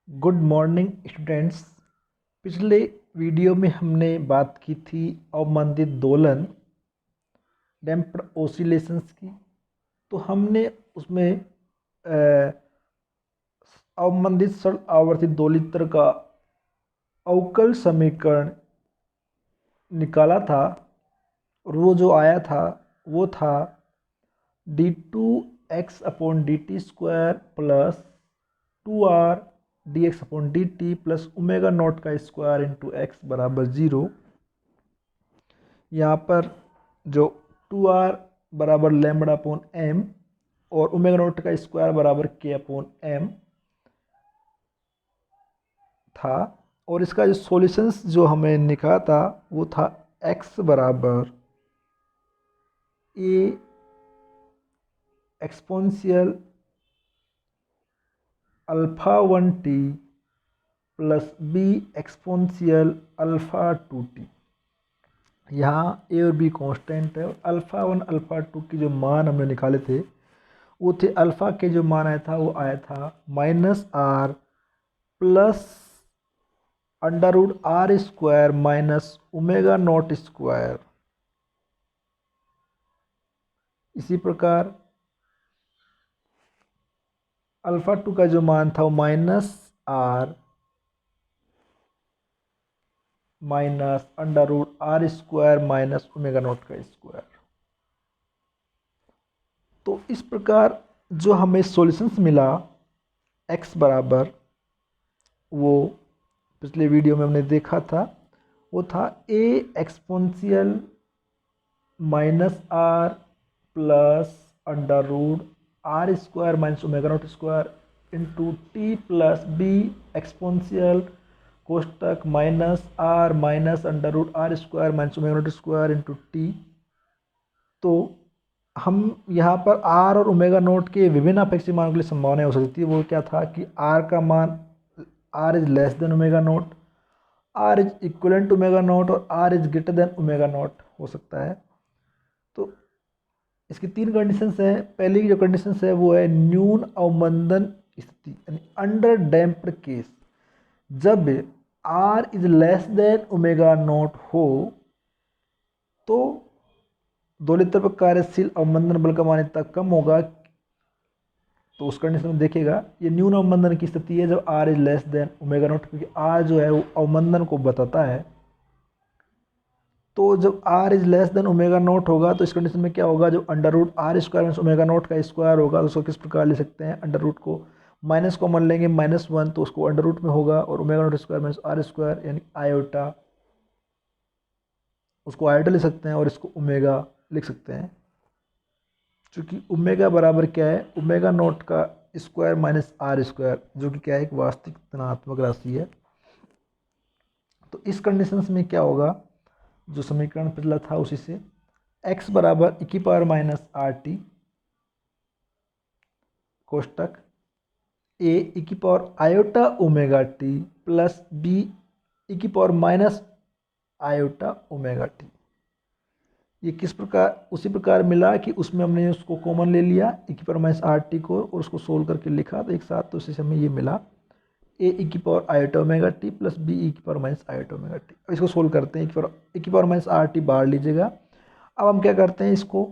Good morning students. पिछले video में हमने बात की थी अवमंदित दोलन डैम्प्ड ओसिलेशंस की। तो हमने उसमें अवमंदित सरल आवर्ती दोलित्र का अवकल समीकरण निकाला था और वो जो आया था वो था d2x/dt² plus 2r dx/dt plus omega naught का स्क्वायर इंटू एक्स बराबर 0। यहाँ पर जो 2r बराबर λ/m और ओमेगा नॉट का स्क्वायर बराबर k/m था। और इसका जो सॉल्यूशंस जो हमें निकला था वो था x बराबर a exponential α1t plus b exponential α2t। यहाँ ए और बी कांस्टेंट है और α1 α2 की जो मान हमने निकाले थे वो थे, अल्फ़ा के जो मान आया था वो आया था -r plus √r² minus omega naught square. इसी प्रकार α2 का जो मान था वो -r minus √r² minus omega naught का स्क्वायर। तो इस प्रकार जो हमें सॉल्यूशंस मिला x बराबर, वो पिछले वीडियो में हमने देखा था, वो था a exponential -r plus √r² minus omega naught square into t plus b exponential कोष्टक -r minus √r² minus omega naught square into t। तो हम यहाँ पर r और ओमेगा नॉट के विभिन्न अपेक्षित मानों के लिए संभावना हो सकती है। वो क्या था कि r का मान r is less than omega naught, r is equivalent to omega naught और r is greater than omega naught हो सकता है। तो इसकी तीन कंडीशंस हैं। पहली की जो कंडीशंस है वो है न्यून अवमंदन स्थिति, यानी अंडर डैम्प्ड केस। जब r is less than omega naught हो तो दोलित्र पर कार्यशील अवमंदन बल का मान इतना कम होगा। तो उस कंडीशन में देखिएगा ये न्यून अवमंदन की स्थिति है जब r is less than omega not, क्योंकि r जो है वो अवमंदन को बताता है। तो जब r is less than omega not होगा तो इस कंडीशन में क्या होगा, जो √r² माइनस ओमेगा नॉट का स्क्वायर होगा तो उसको किस प्रकार ले सकते हैं, अंडर रूट को माइनस कॉमन लेंगे -1 तो उसको अंडर रूट में होगा और omega naught square minus r² यानी आयोटा, उसको आयोटा ले सकते हैं और इसको ओमेगा लिख सकते हैं। चूँकि ओमेगा बराबर क्या है, ओमेगा नॉट का स्क्वायर माइनस r², जो कि क्या है, एक वास्तविक धनात्मक राशि है। तो इस कंडीशंस में क्या होगा, जो समीकरण पिछला था उसी से x बराबर e⁻−rt कोष्टक a e⁻iωt plus b e⁻−iωt। ये किस प्रकार, उसी प्रकार मिला कि उसमें हमने उसको कॉमन ले लिया e⁻−rt को और उसको सोल्व करके लिखा तो एक साथ, तो उसी से हमें ये मिला a e⁻iωt plus b e⁻−iωt। इसको सोल्व करते हैं, e⁻−rt बाहर लीजिएगा। अब हम क्या करते हैं, इसको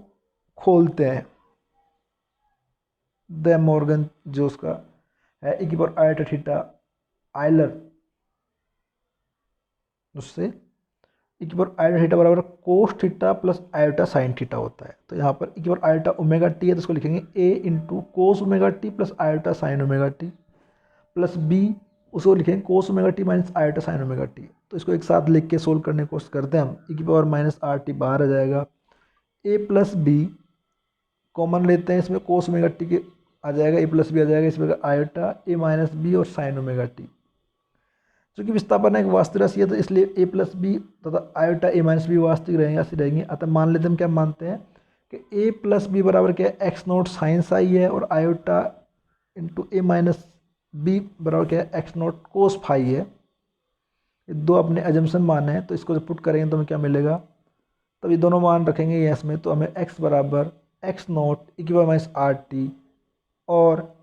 खोलते हैं। द मॉर्गन जो उसका है e⁻iωt आयलर, उससे e⁻iωt बराबर cos theta plus iota sine theta होता है। तो यहाँ पर e⁻iωt है तो इसको लिखेंगे a into cos ωt plus iota sine ωt plus b, उसको लिखेंगे कोस ωt minus iota sine ωt। तो इसको एक साथ लिख के सोल्व करने की कोशिश करते हैं हम। e⁻−rt बाहर आ जाएगा, a प्लस बी कॉमन लेते हैं, इसमें कोस ωt के आ जाएगा, a प्लस बी आ जाएगा, इसमें आयोटा a माइनस बी और साइन ωt। चूँकि विस्थापन एक वास्तविक राशि है तो इसलिए a प्लस बी तथा आयोटा a माइनस बी वास्तविक रहेंगे, ऐसे रहेंगे। अतः मान लेते हम क्या मानते हैं कि a प्लस बी बराबर क्या है, x नॉट साइन साई है और iota into a minus B बराबर क्या है, x नॉट कोस फाई है। ये दो अपने एजम्पशन मान है, तो इसको जब पुट करेंगे तो हमें क्या मिलेगा, तब ये दोनों मान रखेंगे यस में, तो हमें x बराबर x नॉट e⁻−rt और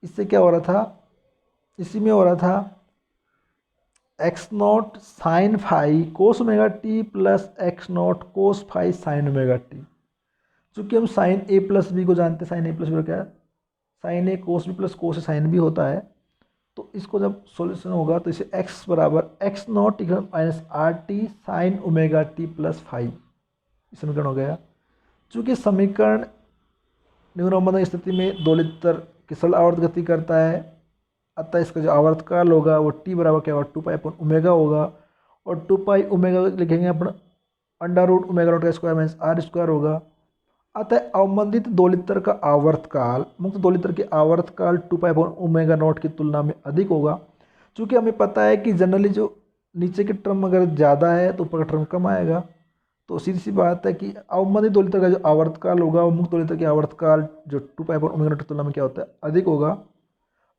इससे क्या हो रहा था, इसी में हो रहा था x naught sine phi cos omega t plus x naught cos phi sine omega t. चूँकि हम साइन ए प्लस बी को जानते हैं, साइन ए प्लस बी क्या है, sine A cos B plus cos sine B होता है। तो इसको जब सॉल्यूशन होगा तो इसे x बराबर X not equal minus are T sign omega t plus five समीकरण हो गया। चूँकि समीकरण न्यूनतम स्थिति में दोलित्र की सरल आवर्त गति करता है, अतः इसका जो आवर्तकाल होगा वो टी बराबर क्या होगा, 2 पाई अपन ओमेगा होगा, और 2 पाई ओमेगा लिखेंगे अपन अंडर रूट ओमेगा नॉट का स्क्वायर माइनस आर स्क्वायर होगा। अतः अवमंदित दोलित्र का आवर्तकाल मुक्त दोलित्र के आवर्तकाल 2 पाई ओमेगा नॉट की तुलना में अधिक होगा। चूँकि हमें पता है कि जनरली जो नीचे की टर्म अगर ज़्यादा है तो ऊपर का टर्म कम आएगा। तो सीधी सी बात है कि अवमंदित दोलित्र का जो आवर्तकाल होगा वो मुक्त दोलित्र के आवर्तकाल जो 2 पाई ओमेगा नॉट की तुलना में क्या होता है, अधिक होगा।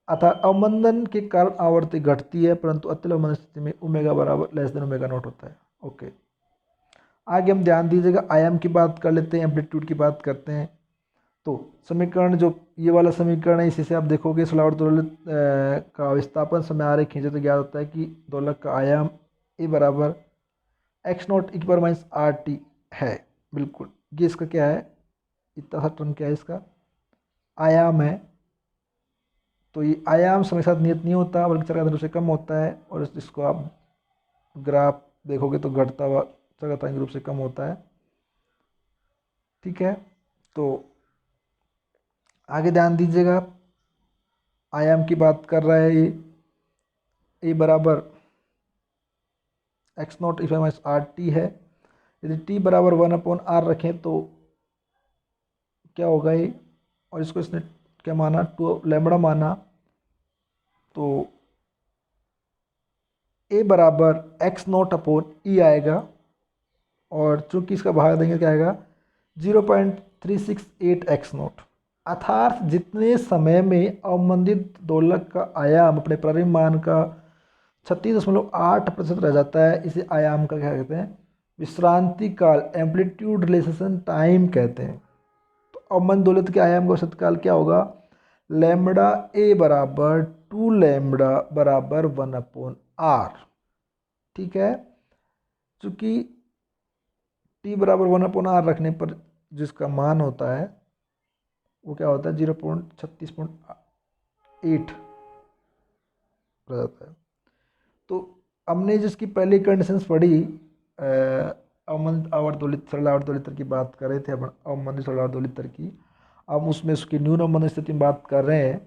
अतः अवमंदन के कारण आवर्ती घटती है, परंतु अत्यल्प अवमंदन स्थिति में ओमेगा बराबर लेस देन ओमेगा नॉट होता है। ओके, आगे हम ध्यान दीजिएगा, आयाम की बात कर लेते हैं, एम्पलीट्यूड की बात करते हैं। तो समीकरण जो ये वाला समीकरण है, इसी से आप देखोगे सलावर दोलक का विस्थापन समय आरेख खींचे तो ज्ञात होता है कि दोलक का आयाम ए बराबर एक्स नॉट ई पर माइनस आर टी है। बिल्कुल, ये इसका क्या है, इतना सा टर्म क्या है, इसका आयाम है। तो ये आयाम समय के साथ नियत नहीं होता बल्कि चरघातांक रूप से कम होता है, और इसको आप ग्राफ देखोगे तो घटता हुआ चरघातांक रूप से कम होता है। ठीक है, तो आगे ध्यान दीजिएगा, आयाम की बात कर रहा है ये ए बराबर X not if minus R T है। यदि टी बराबर 1/r रखें तो क्या होगा ये, और इसको इसने क्या माना, 2 लैम्बडा माना, तो ए बराबर एक्स नॉट अपॉन ई आएगा, और चूंकि इसका भाग देंगे क्या आएगा 0.368 एक्स नॉट। अर्थात जितने समय में अवमंदित दोलक का आयाम अपने प्रारंभिक मान का 36.8% रह जाता है, इसे आयाम का क्या कहते हैं, विश्रांति काल, एम्पलीट्यूड रिलेशन टाइम कहते हैं। तो अवमंदित दोलक के आयाम का औसत काल क्या होगा, लैम्बडा ए बराबर 2 लैम्बडा बराबर 1/r। ठीक है, चूंकि टी बराबर 1/r रखने पर जिसका मान होता है वो क्या होता है 0.36.8 रह जाता है। तो हमने जिसकी पहली कंडीशंस पढ़ी, अवमंदित आवर्त दोलित्र सरल आवर्त दोलित्र की बात कर रहे थे अपन, अवमंदित सरल आवर्त दोलित्र की, अब उसमें उसकी न्यून अवमंदित स्थिति में बात कर रहे हैं।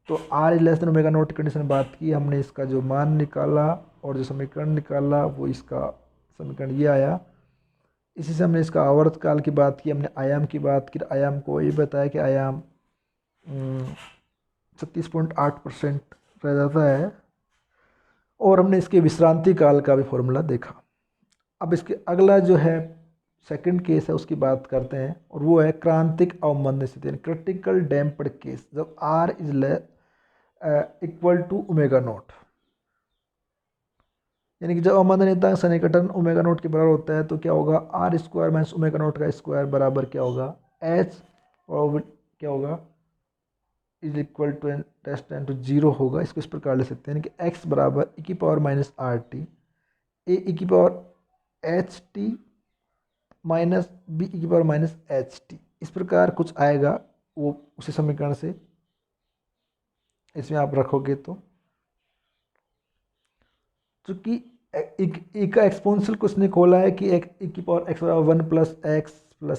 तो r is less than omega naught condition में बात की हमने, इसका जो मान निकाला और जो समीकरण निकाला वो इसका समीकरण ये आया। इसी से हमने इसका आवर्तकाल की बात की, हमने आयाम की बात की, आयाम को ये बताया कि आयाम 36.8% रह जाता है, और हमने इसके विश्रांति काल का भी फॉर्मूला देखा। अब इसके अगला जो है सेकंड केस है उसकी बात करते हैं, और वो है क्रांतिक अवमंदन स्थिति, क्रिटिकल डैम्प्ड केस, जब r is equal to omega naught, यानी कि जब अवमंदन नियतांक सन्निकटन ओमेगा नॉट के बराबर होता है तो क्या होगा, r square minus omega naught का स्क्वायर बराबर क्या होगा एच, और क्या होगा is equal to test ten to 0 होगा। इसको इस प्रकार ले सकते हैं, यानी कि एक्स बराबर ई की power minus R T A ई की power H T minus B E की पावर माइनस एच टी, इस प्रकार कुछ आएगा वो उसी समीकरण से इसमें आप रखोगे। तो चूंकि ई का एक्सपोनेंशियल कुछ ने खोला है कि ई की पावर एक्स बराबर 1 plus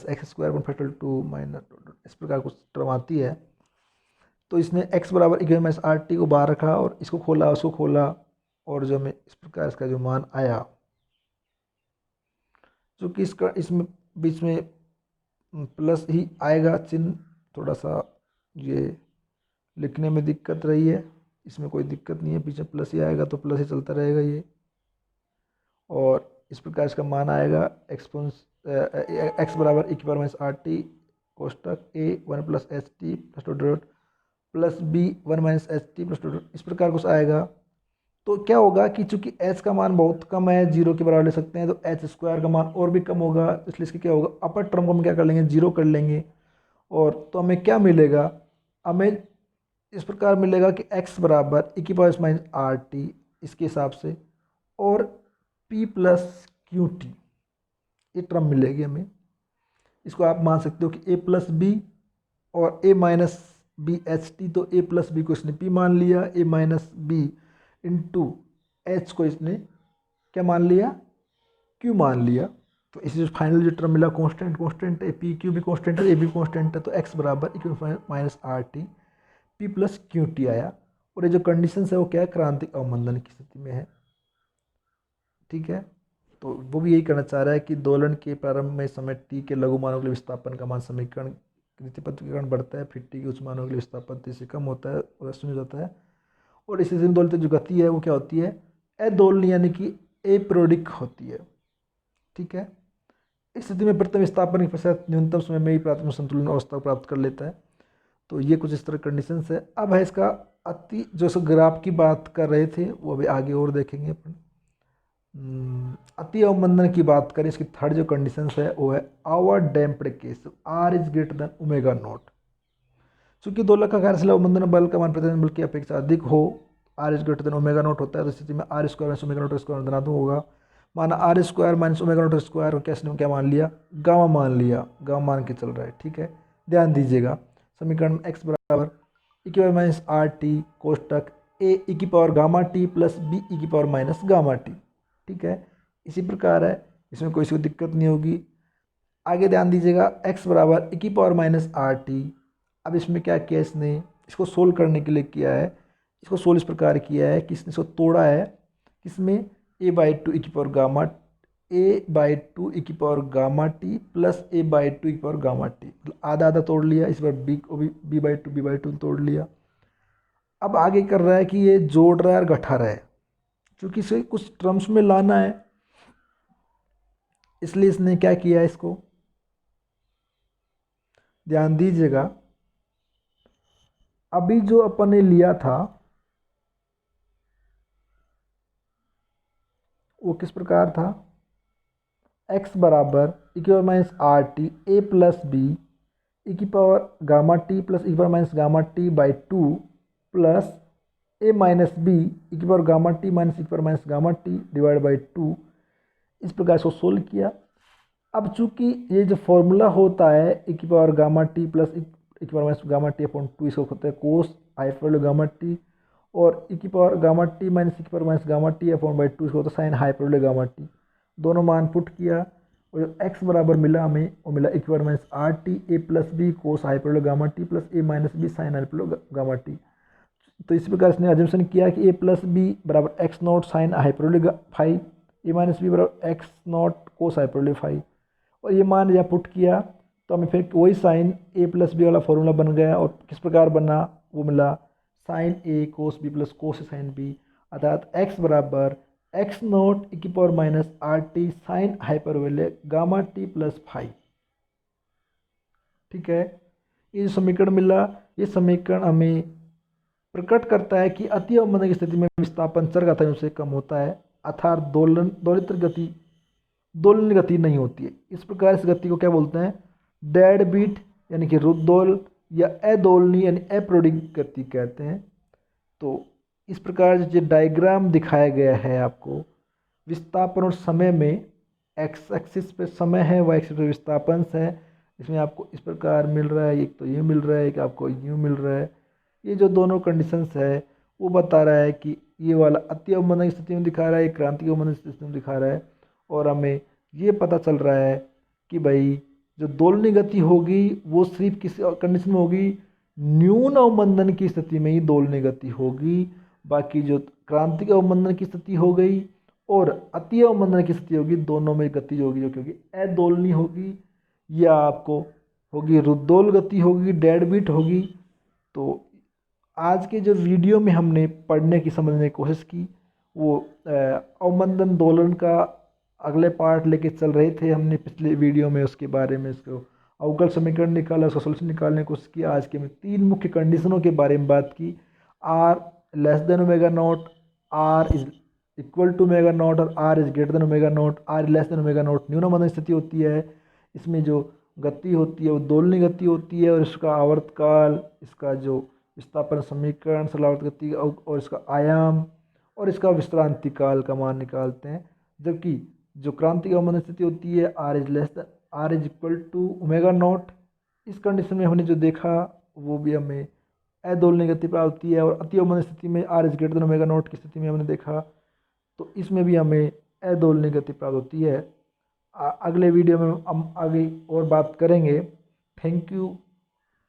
x square one factorial 2 minus, इस प्रकार कुछ टर्म आती है। तो इसने x बराबर इक्वल माइनस आर टी को बाहर रखा और इसको खोला उसको खोला, और जो हमें इस प्रकार इसका जो मान आया, चूँकि इसका इसमें बीच में प्लस ही आएगा चिन्ह, थोड़ा सा ये लिखने में दिक्कत रही है, इसमें कोई दिक्कत नहीं है, पीछे प्लस ही आएगा तो प्लस ही चलता रहेगा ये, और इस प्रकार इसका मान आएगा एक्स बराबर इक्वल माइनस आर टी कोष्टक a 1 plus h t plus two dot plus b 1 minus h t plus two, इस प्रकार कुछ आएगा। तो क्या होगा कि चूंकि h का मान बहुत कम है, 0 के बराबर ले सकते हैं, तो एच स्क्वायर का मान और भी कम होगा, इसलिए इसके क्या होगा अपर टर्म को हम क्या कर लेंगे 0 कर लेंगे, और तो हमें क्या मिलेगा, हमें इस प्रकार मिलेगा कि x बराबर e की पावर माइनस आर टी इसके हिसाब से, और p प्लस क्यू टी, ये टर्म मिलेगी हमें। इसको आप मान सकते हो कि a प्लस बी और a minus b h t, तो a प्लस बी को इसने p मान लिया, a minus b into h को इसने क्या मान लिया, q मान लिया। तो इसी जो फाइनल जो टर्म मिला कांस्टेंट है, पी क्यू भी कांस्टेंट है, ए भी कांस्टेंट है, तो x बराबर e minus R T P plus q T आया। और ये जो कंडीशन है वो क्या है, क्रांतिक अवमंदन की स्थिति में है। ठीक है, तो वो भी यही करना चाह रहा है कि दोलन के प्रारंभ में समय टी के लघु मानों के लिए विस्थापन का मान समीकरण रीतिपथ के कारण बढ़ता है, फिर टी के उच्च मानों के लिए विस्थापन टी से कम होता है और शून्य हो जाता है। और इसी से दोलित जो गति है वो क्या होती है, अदोलनीय यानी कि एपीरियोडिक होती है। ठीक है, इस स्थिति में प्रथम विस्थापन के पश्चात न्यूनतम समय में ही प्राथमिक संतुलन अवस्था को प्राप्त कर लेता है। तो ये कुछ इस तरह कंडीशंस है। अब है इसका अति जो सो ग्राफ की बात कर रहे थे वो अभी आगे और देखेंगे अपन। अति अवमंदन की बात करें, इसकी थर्ड जो कंडीशंस है वो है over damped case, r is greater than omega naught. चूंकि दोलक का कार्यशील अवमंदन बल का मान प्रतिबंध बल की अपेक्षा अधिक हो, r is greater than omega naught होता है, तो स्थिति में r square minus omega naught square धनात्मक होगा। माना r square minus omega naught square और कैसे क्या मान लिया, गामा मान लिया, गामा मान के चल रहा है। ठीक है, ध्यान दीजिएगा समीकरण एक्स बराबर ई की पावर माइनस आर टी कोष्टक ए ई की power gamma T plus b ई की पावर माइनस गामा टी। ठीक है, इसी प्रकार है, इसमें कोई सी दिक्कत नहीं होगी। आगे ध्यान दीजिएगा एक्स बराबर ई की पावर माइनस आर टी। अब इसमें क्या किया इसने, इसको सोल्व करने के लिए किया है, इसको सोल्व इस प्रकार किया है कि इसने इसको तोड़ा है, किसमें ए बाई टू ई की power gamma, A by two E की power gamma T plus A by two E की पावर गामा टी, मतलब आधा आधा तोड़ लिया। इस बार बी को भी बी बाई टू तोड़ लिया। अब आगे कर रहा है कि ये जोड़ रहा है और घटा रहा है, क्योंकि इसे कुछ टर्म्स में लाना है, इसलिए इसने क्या किया है, इसको ध्यान दीजिएगा। अभी जो अपन ने लिया था वो किस प्रकार था, x बराबर ई की power minus R T A plus b ई की power gamma T plus e की power minus gamma t by two plus A minus B E की power gamma t minus e की power minus gamma t divide by two. इस प्रकार इसको solve किया। अब चूंकि ये जो फॉर्मूला होता है ई की power gamma T plus e की power minus gamma T upon two, इसको होता है कोस हाइपरबोलिक गामा टी, और ई की power gamma t minus e की power minus gamma T upon by two, इसको होता है साइन हाइपरबोलिक गामा टी। दोनों मान पुट किया और जो एक्स बराबर मिला हमें वो मिला ई की power minus R T A plus B cos hyperbolic gamma T plus A minus B sine hyperbolic gamma T. तो इस प्रकार इसने अजम्पशन किया कि ए प्लस बी बराबर X naught sine hyperbolic five, A minus B बराबर X naught cos hyperbolic five, और ये मान जब पुट किया तो हमें फिर वही साइन ए प्लस बी वाला फॉर्मूला बन गया। और किस प्रकार बना, वो मिला sine A cos B plus cos sine B, अर्थात एक्स बराबर एक्स नॉट ई की power minus are T sine hyperbolic gamma T plus five. ठीक है, ये जो समीकरण मिला, ये समीकरण हमें प्रकट करता है कि अति अवमंदन की स्थिति में विस्थापन चर घातांक से कम होता है, अर्थात दोलित्र गति दोलन गति नहीं होती है। इस प्रकार इस गति को क्या बोलते हैं, डेड बीट यानी कि रुद्धोल, या अदोलनीय यानी अपीरियोडिक गति कहते हैं। तो इस प्रकार जो डायग्राम दिखाया गया है आपको, विस्थापन और समय में एक्स एक्सिस पे समय है, वाई एक्सिस पे विस्थापन है। इसमें आपको इस प्रकार मिल रहा है, एक तो ये मिल रहा है, एक आपको यूँ मिल रहा है। ये जो दोनों कंडीशंस है वो बता रहा है कि ये वाला अति अवमंदन की स्थिति में दिखा रहा है, क्रांतिक अवमंदन की स्थिति में दिखा रहा है। और हमें ये पता चल रहा है कि भाई जो दोलनी गति होगी वो सिर्फ किसी कंडीशन में होगी, न्यून अवमंदन की स्थिति में ही दोलनी गति होगी। बाकी जो क्रांतिक अवमंदन की स्थिति हो गई और अति अवमंदन की स्थिति होगी, दोनों में गति जो होगी, जो क्योंकि अदोलनी होगी या आपको होगी रुद्धोल गति होगी, डेड बीट होगी। तो आज के जो वीडियो में हमने पढ़ने की समझने की कोशिश की, वो अवमंदन दोलन का अगले पार्ट लेके चल रहे थे। हमने पिछले वीडियो में उसके बारे में इसको अवकल समीकरण निकाला, उसका सोल्यूशन निकालने की कोशिश की। आज के में तीन मुख्य कंडीशनों के बारे में बात की, R less than omega naught, R is equal to omega naught और R is greater than omega naught. R less than omega naught न्यून अवमंदन स्थिति होती है, इसमें जो गति होती है वो दोलनी गति होती है, और इसका आवर्तकाल, इसका जो विस्थापन समीकरण, सरलावर्त गति और इसका आयाम और इसका विश्रांति काल का मान निकालते हैं। जबकि जो क्रांति का अवमंदन स्थिति होती है r is equal to omega naught, इस कंडीशन में हमने जो देखा वो भी हमें अदोलनीय गति प्राप्त होती है। और अति अवमंदन स्थिति में r is greater than omega naught की स्थिति में हमने देखा, तो इसमें भी हमें अदोलनीय गति प्राप्त होती है। अगले वीडियो में हम आगे और बात करेंगे। Thank you.